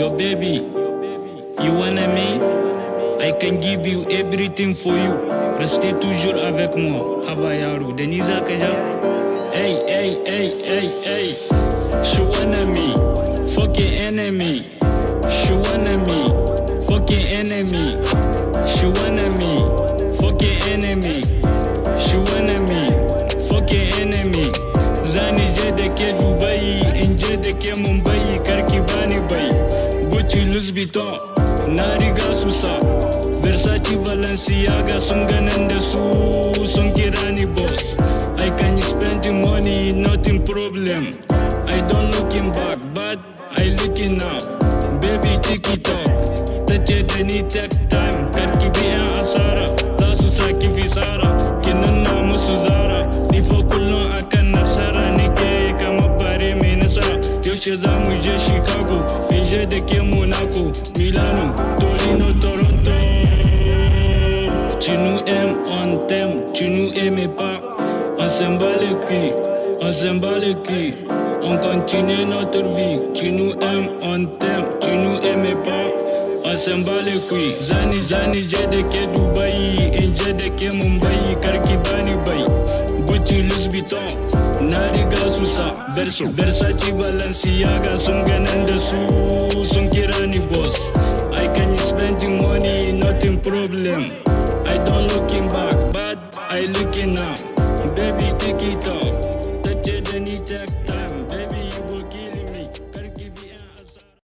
Yo baby, you wanna me? I can give you everything for you. Restez toujours avec moi. Havayaru, Denisa Kaja. Hey, hey, hey, hey, hey. She wanna me, fucking enemy. She wanna me, fucking enemy. She wanna me, fucking enemy. She wanna me, fucking enemy. Zani je da ke Dubai, in je da ke Mumbai, karki bani bai. Gucci Louis Vuitton, na riga su sa. Versace Balenciaga sun ganin da su, sun kira ni boss. I can spend the money, nothing problem. I don't looking back, but I looking now. Baby TikTok, tace da ni take time, karki biyan asara. Za su saki fisara, ki nuna musu zara. Ni fa kullum akan nasara nake kama bare mai nasara. Yaushe za mu je Chicago, in je da ke Monaco, Milano, Torino, Toronto. Tu nous aimes, on t'aime, tu nous aimais pas. On s'en bat les culs, on s'en bat les culs. On continue notre vie. Tu nous aimes, on t'aime, tu nous aimais pas. On s'en bat les couilles. Zani je da ke Dubai, in je da ke Mumbai, karki bani bai. Gucci Louis Vuitton, na riga su sa. Versace Balenciaga sun ganin da su, sun kira ni boss. I can spend the money, nothing problem. I don't looking back, but I looking now.